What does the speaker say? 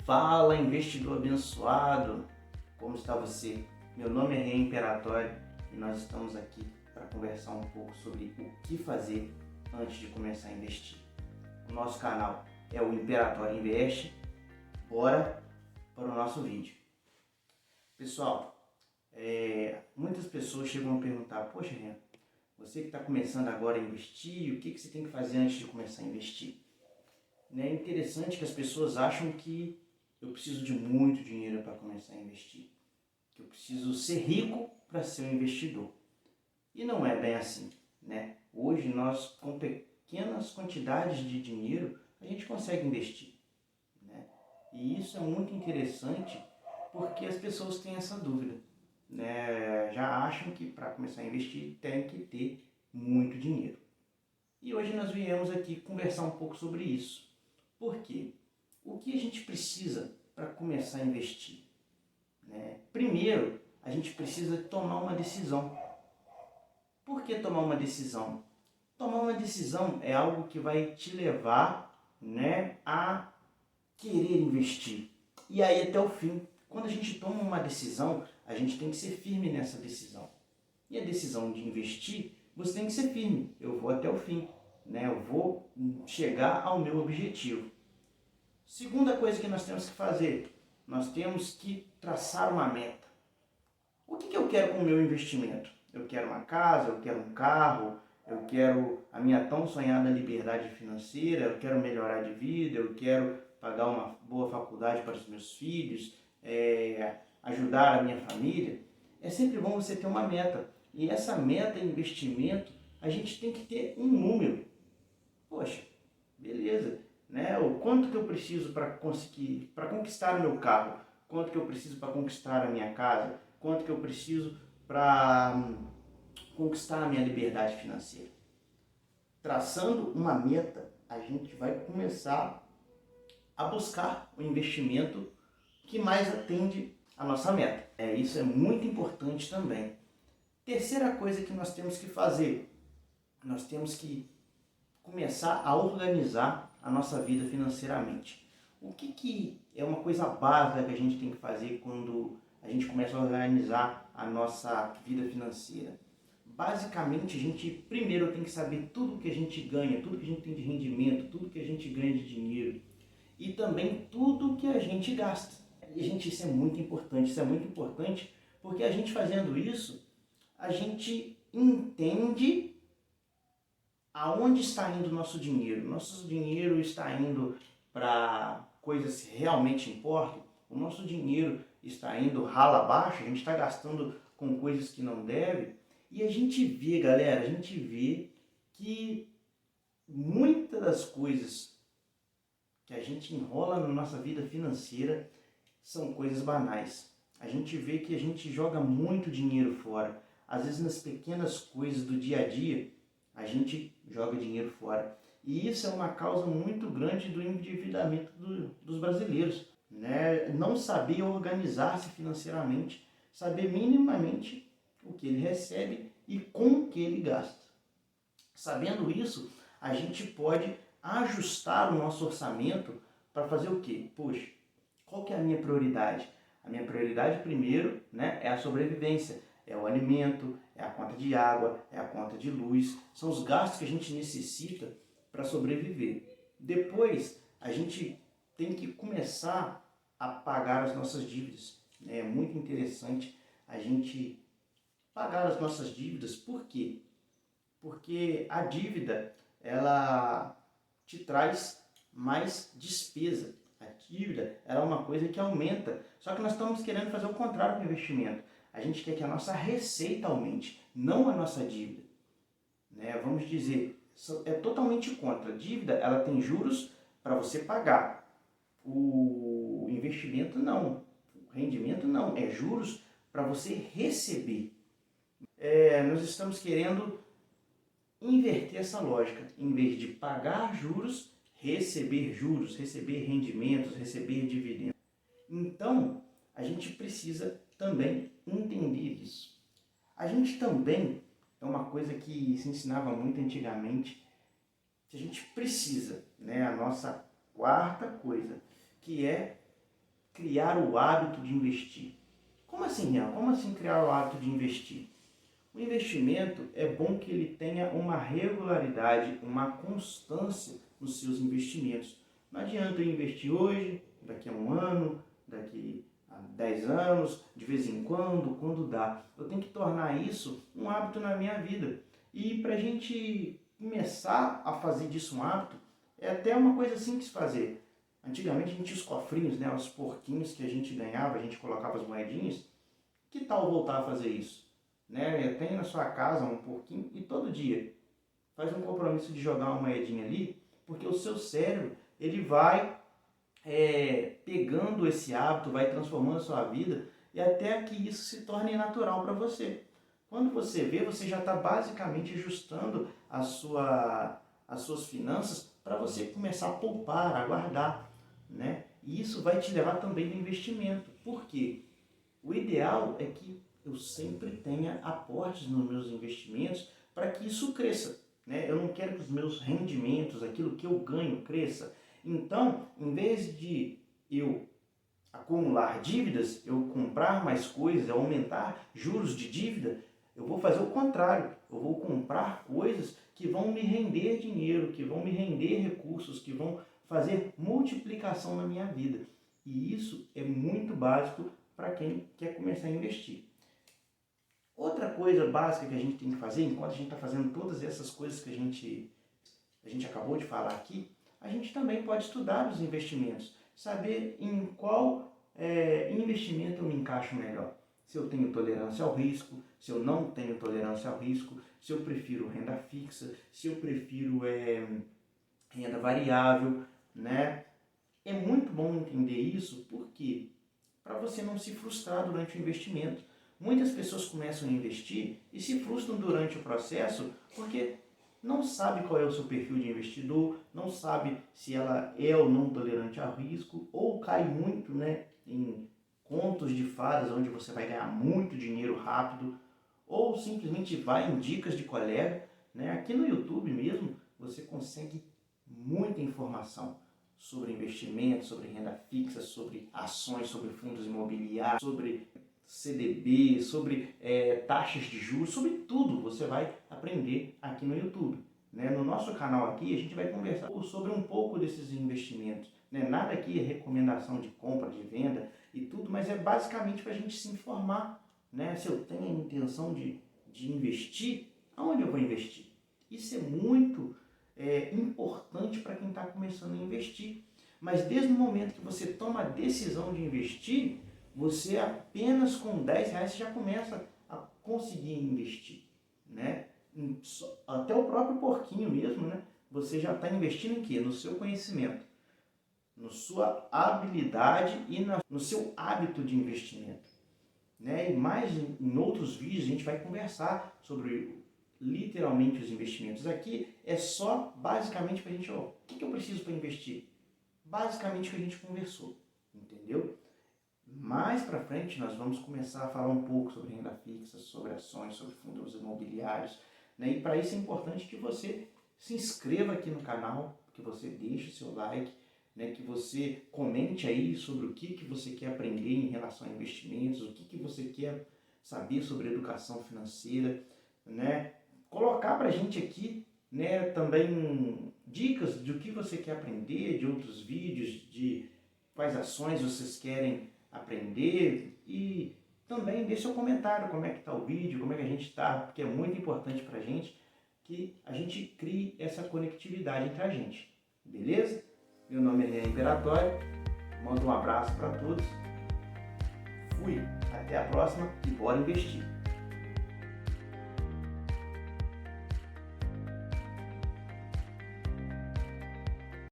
Fala, investidor abençoado! Como está você? Meu nome é Rei Imperatório e nós estamos aqui para conversar um pouco sobre o que fazer antes de começar a investir. O nosso canal é o Imperatório Investe. Bora para o nosso vídeo. Pessoal, muitas pessoas chegam a perguntar: poxa, Renan, você que está começando agora a investir, o que você tem que fazer antes de começar a investir? É interessante que as pessoas acham que eu preciso de muito dinheiro para começar a investir, que eu preciso ser rico para ser um investidor. E não é bem assim, né? Hoje nós, com pequenas quantidades de dinheiro, a gente consegue investir, né? E isso é muito interessante porque as pessoas têm essa dúvida, né? Já acham que para começar a investir tem que ter muito dinheiro. E hoje nós viemos aqui conversar um pouco sobre isso. Por quê? O que a gente precisa para começar a investir? Primeiro, a gente precisa tomar uma decisão. Por que tomar uma decisão? Tomar uma decisão é algo que vai te levar, a querer investir. E aí até o fim. Quando a gente toma uma decisão, a gente tem que ser firme nessa decisão. E a decisão de investir, você tem que ser firme. Eu vou até o fim, eu vou chegar ao meu objetivo. Segunda coisa que nós temos que fazer, nós temos que traçar uma meta. O que eu quero com o meu investimento? Eu quero uma casa, eu quero um carro, eu quero a minha tão sonhada liberdade financeira, eu quero melhorar de vida, eu quero pagar uma boa faculdade para os meus filhos, ajudar a minha família. É sempre bom você ter uma meta. E essa meta de investimento, a gente tem que ter um número. Poxa, beleza, O quanto que eu preciso para conquistar o meu carro? Quanto que eu preciso para conquistar a minha casa? Quanto que eu preciso para conquistar a minha liberdade financeira? Traçando uma meta, a gente vai começar a buscar o investimento que mais atende a nossa meta. Isso é muito importante também. Terceira coisa que nós temos que fazer, nós temos que começar a organizar a nossa vida financeiramente. O que é uma coisa básica que a gente tem que fazer quando a gente começa a organizar a nossa vida financeira? Basicamente, a gente primeiro tem que saber tudo que a gente ganha, tudo que a gente tem de rendimento, tudo que a gente ganha de dinheiro e também tudo que a gente gasta. E, gente, isso é muito importante porque a gente fazendo isso, a gente entende aonde está indo o nosso dinheiro. Nosso dinheiro está indo para coisas que realmente importam? O nosso dinheiro está indo rala abaixo? A gente está gastando com coisas que não deve? E a gente vê, galera, que muitas das coisas que a gente enrola na nossa vida financeira são coisas banais. A gente vê que a gente joga muito dinheiro fora. Às vezes nas pequenas coisas do dia a dia, a gente joga dinheiro fora. E isso é uma causa muito grande do endividamento dos brasileiros. Não saber organizar-se financeiramente, saber minimamente o que ele recebe e com o que ele gasta. Sabendo isso, a gente pode ajustar o nosso orçamento para fazer o quê? Poxa, qual que é a minha prioridade? A minha prioridade primeiro, é a sobrevivência. É o alimento, é a conta de água, é a conta de luz. São os gastos que a gente necessita para sobreviver. Depois, a gente tem que começar a pagar as nossas dívidas. É muito interessante a gente pagar as nossas dívidas. Por quê? Porque a dívida, ela te traz mais despesa. A dívida ela é uma coisa que aumenta. Só que nós estamos querendo fazer o contrário com o investimento. A gente quer que a nossa receita aumente, não a nossa dívida. Vamos dizer, é totalmente contra. A dívida ela tem juros para você pagar. O investimento não. O rendimento não. É juros para você receber. Nós estamos querendo inverter essa lógica. Em vez de pagar juros, receber rendimentos, receber dividendos. Então, a gente precisa também entender isso. A gente também, é uma coisa que se ensinava muito antigamente, que a gente precisa, a nossa quarta coisa, que é criar o hábito de investir. Como assim, Rian? Como assim criar o hábito de investir? O investimento é bom que ele tenha uma regularidade, uma constância nos seus investimentos. Não adianta eu investir hoje, daqui a um ano, daqui a 10 anos, de vez em quando dá. Eu tenho que tornar isso um hábito na minha vida. E para a gente começar a fazer disso um hábito, é até uma coisa simples fazer. Antigamente a gente tinha os cofrinhos, né, os porquinhos que a gente ganhava, a gente colocava as moedinhas. Que tal voltar a fazer isso? Né? Tem na sua casa um porquinho e todo dia faz um compromisso de jogar uma moedinha ali, porque o seu cérebro ele vai pegando esse hábito, vai transformando a sua vida e até que isso se torne natural para você. Quando você vê, você já está basicamente ajustando as suas finanças para você começar a poupar, a guardar, né? E isso vai te levar também no investimento. Por quê? O ideal é que eu sempre tenha aportes nos meus investimentos para que isso cresça, né? Eu não quero que os meus rendimentos, aquilo que eu ganho, cresça. Então, em vez de eu acumular dívidas, eu comprar mais coisas, aumentar juros de dívida, eu vou fazer o contrário. Eu vou comprar coisas que vão me render dinheiro, que vão me render recursos, que vão fazer multiplicação na minha vida. E isso é muito básico para quem quer começar a investir. Outra coisa básica que a gente tem que fazer, enquanto a gente está fazendo todas essas coisas que a gente acabou de falar aqui, a gente também pode estudar os investimentos, saber em qual investimento eu me encaixo melhor. Se eu tenho tolerância ao risco, se eu não tenho tolerância ao risco, se eu prefiro renda fixa, se eu prefiro renda variável, né? É muito bom entender isso, porque para você não se frustrar durante o investimento. Muitas pessoas começam a investir e se frustram durante o processo porque não sabe qual é o seu perfil de investidor, não sabe se ela é ou não tolerante ao risco, ou cai muito, né, em contos de fadas onde você vai ganhar muito dinheiro rápido, ou simplesmente vai em dicas de colega, né? Aqui no YouTube mesmo você consegue muita informação sobre investimento, sobre renda fixa, sobre ações, sobre fundos imobiliários, sobre CDB, sobre taxas de juros, sobre tudo você vai aprender aqui no YouTube. Né? No nosso canal aqui a gente vai conversar sobre um pouco desses investimentos. Né? Nada aqui é recomendação de compra, de venda e tudo, mas é basicamente para a gente se informar. Né? Se eu tenho a intenção de investir, aonde eu vou investir? Isso é muito importante para quem está começando a investir. Mas desde o momento que você toma a decisão de investir, você apenas com R$10 já começa a conseguir investir, né? Até o próprio porquinho mesmo, né? Você já está investindo em quê? No seu conhecimento, na sua habilidade e no seu hábito de investimento, né? E mais em outros vídeos a gente vai conversar sobre literalmente os investimentos. Aqui é só basicamente para a gente, o que eu preciso para investir? Basicamente o que a gente conversou, entendeu? Mais para frente nós vamos começar a falar um pouco sobre renda fixa, sobre ações, sobre fundos imobiliários, né? E para isso é importante que você se inscreva aqui no canal, que você deixe o seu like, né? Que você comente aí sobre o que você quer aprender em relação a investimentos, o que você quer saber sobre educação financeira, né? Colocar para a gente aqui, né, também dicas do que você quer aprender, de outros vídeos, de quais ações vocês querem aprender e também deixe seu comentário, como é que está o vídeo, como é que a gente está, porque é muito importante para a gente que a gente crie essa conectividade entre a gente, beleza? Meu nome é Rian Imperatório, mando um abraço para todos, fui, até a próxima e bora investir!